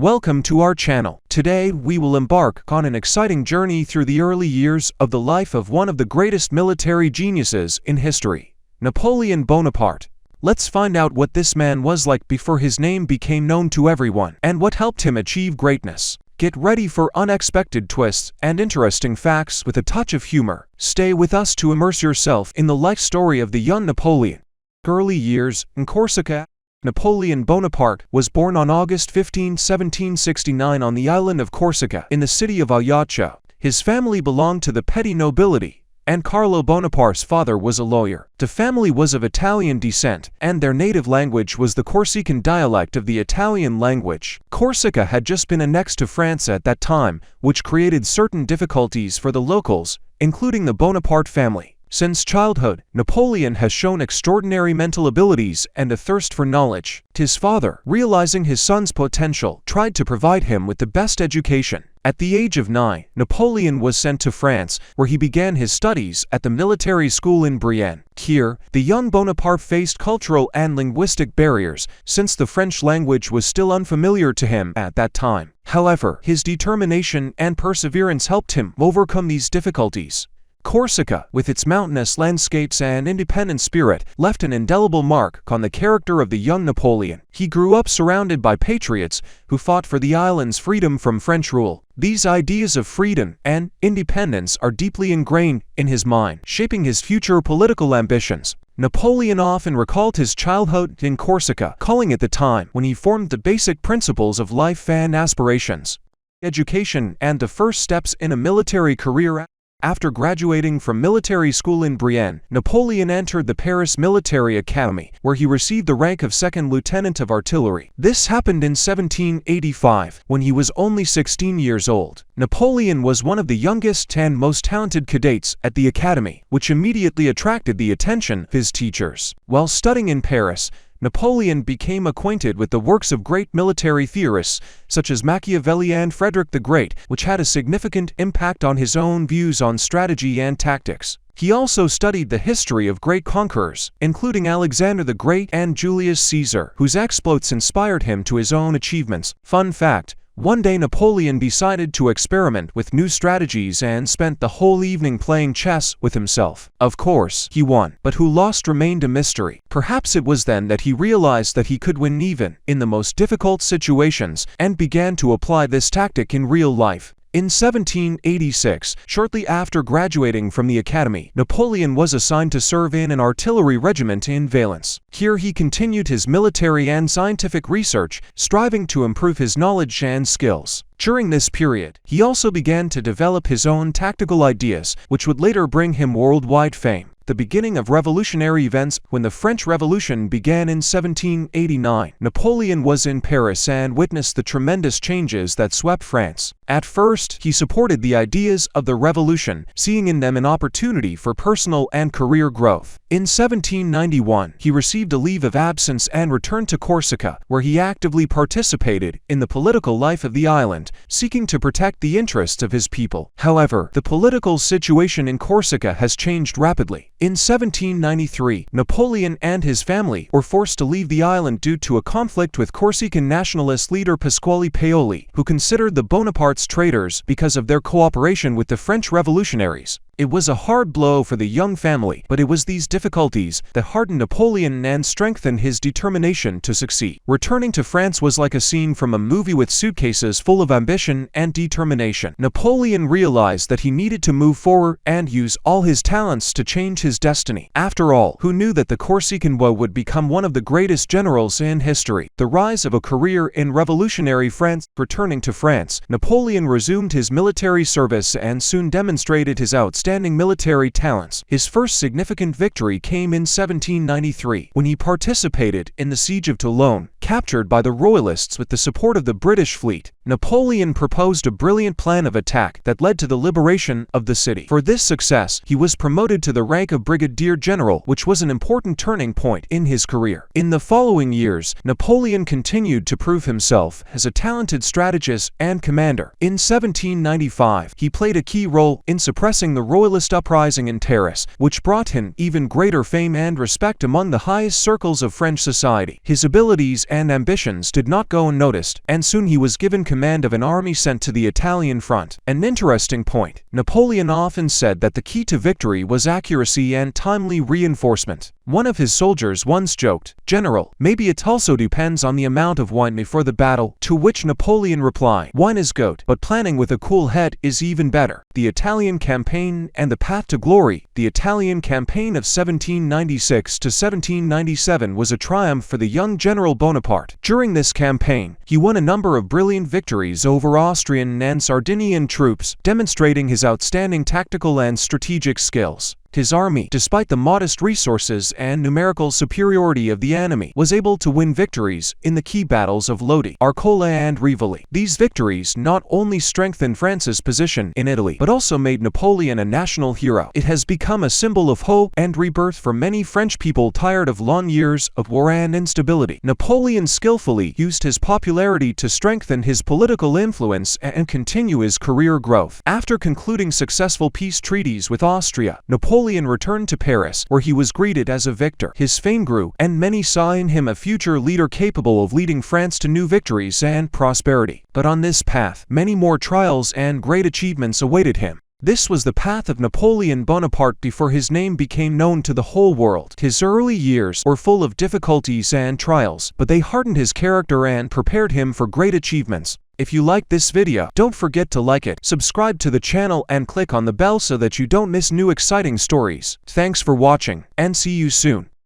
Welcome to our channel. Today we will embark on an exciting journey through the early years of the life of one of the greatest military geniuses in history, Napoleon Bonaparte. Let's find out what this man was like before his name became known to everyone, and what helped him achieve greatness. Get ready for unexpected twists and interesting facts with a touch of humor. Stay with us to immerse yourself in the life story of the young Napoleon. Early years in Corsica. Napoleon Bonaparte was born on August 15, 1769 on the island of Corsica in the city of Ajaccio. His family belonged to the petty nobility, and Carlo Bonaparte's father was a lawyer. The family was of Italian descent, and their native language was the Corsican dialect of the Italian language. Corsica had just been annexed to France at that time, which created certain difficulties for the locals, including the Bonaparte family. Since childhood, Napoleon has shown extraordinary mental abilities and a thirst for knowledge. His father, realizing his son's potential, tried to provide him with the best education. At the age of 9, Napoleon was sent to France, where he began his studies at the military school in Brienne. Here, the young Bonaparte faced cultural and linguistic barriers, since the French language was still unfamiliar to him at that time. However, his determination and perseverance helped him overcome these difficulties. Corsica, with its mountainous landscapes and independent spirit, left an indelible mark on the character of the young Napoleon. He grew up surrounded by patriots who fought for the island's freedom from French rule. These ideas of freedom and independence are deeply ingrained in his mind, shaping his future political ambitions. Napoleon often recalled his childhood in Corsica, calling it the time when he formed the basic principles of life and aspirations, education, and the first steps in a military career. After graduating from military school in Brienne, Napoleon entered the Paris Military Academy, where he received the rank of second lieutenant of artillery. This happened in 1785, when he was only 16 years old. Napoleon was one of the youngest and most talented cadets at the academy, which immediately attracted the attention of his teachers. While studying in Paris, Napoleon became acquainted with the works of great military theorists such as Machiavelli and Frederick the Great, which had a significant impact on his own views on strategy and tactics. He also studied the history of great conquerors, including Alexander the Great and Julius Caesar, whose exploits inspired him to his own achievements. Fun fact: one day Napoleon decided to experiment with new strategies and spent the whole evening playing chess with himself. Of course, he won, but who lost remained a mystery. Perhaps it was then that he realized that he could win even in the most difficult situations, and began to apply this tactic in real life. In 1786, shortly after graduating from the academy, Napoleon was assigned to serve in an artillery regiment in Valence. Here he continued his military and scientific research, striving to improve his knowledge and skills. During this period, he also began to develop his own tactical ideas, which would later bring him worldwide fame. The beginning of revolutionary events. When the French Revolution began in 1789, Napoleon was in Paris and witnessed the tremendous changes that swept France. At first, he supported the ideas of the revolution, seeing in them an opportunity for personal and career growth. In 1791, he received a leave of absence and returned to Corsica, where he actively participated in the political life of the island, seeking to protect the interests of his people. However, the political situation in Corsica has changed rapidly. In 1793, Napoleon and his family were forced to leave the island due to a conflict with Corsican nationalist leader Pasquale Paoli, who considered the Bonapartes traitors because of their cooperation with the French revolutionaries. It was a hard blow for the young family, but it was these difficulties that hardened Napoleon and strengthened his determination to succeed. Returning to France was like a scene from a movie, with suitcases full of ambition and determination. Napoleon realized that he needed to move forward and use all his talents to change his destiny. After all, who knew that the Corsican boy would become one of the greatest generals in history? The rise of a career in revolutionary France. Returning to France, Napoleon resumed his military service and soon demonstrated his outstanding military talents. His first significant victory came in 1793, when he participated in the siege of Toulon, captured by the Royalists with the support of the British fleet. Napoleon proposed a brilliant plan of attack that led to the liberation of the city. For this success, he was promoted to the rank of brigadier general, which was an important turning point in his career. In the following years, Napoleon continued to prove himself as a talented strategist and commander. In 1795, he played a key role in suppressing the Royalist uprising in Paris, which brought him even greater fame and respect among the highest circles of French society. His abilities and ambitions did not go unnoticed, and soon he was given command of an army sent to the Italian front. An interesting point: Napoleon often said that the key to victory was accuracy and timely reinforcement. One of his soldiers once joked, "General, maybe it also depends on the amount of wine before the battle," to which Napoleon replied, "Wine is good, but planning with a cool head is even better." The Italian campaign and the path to glory. The Italian campaign of 1796 to 1797 was a triumph for the young General Bonaparte. During this campaign, he won a number of brilliant victories over Austrian and Sardinian troops, demonstrating his outstanding tactical and strategic skills. His army, despite the modest resources and numerical superiority of the enemy, was able to win victories in the key battles of Lodi, Arcola and Rivoli. These victories not only strengthened France's position in Italy, but also made Napoleon a national hero. It has become a symbol of hope and rebirth for many French people tired of long years of war and instability. Napoleon skillfully used his popularity to strengthen his political influence and continue his career growth. After concluding successful peace treaties with Austria, Napoleon returned to Paris, where he was greeted as a victor. His fame grew, and many saw in him a future leader capable of leading France to new victories and prosperity. But on this path, many more trials and great achievements awaited him. This was the path of Napoleon Bonaparte before his name became known to the whole world. His early years were full of difficulties and trials, but they hardened his character and prepared him for great achievements. If you liked this video, don't forget to like it, subscribe to the channel and click on the bell so that you don't miss new exciting stories. Thanks for watching, and see you soon.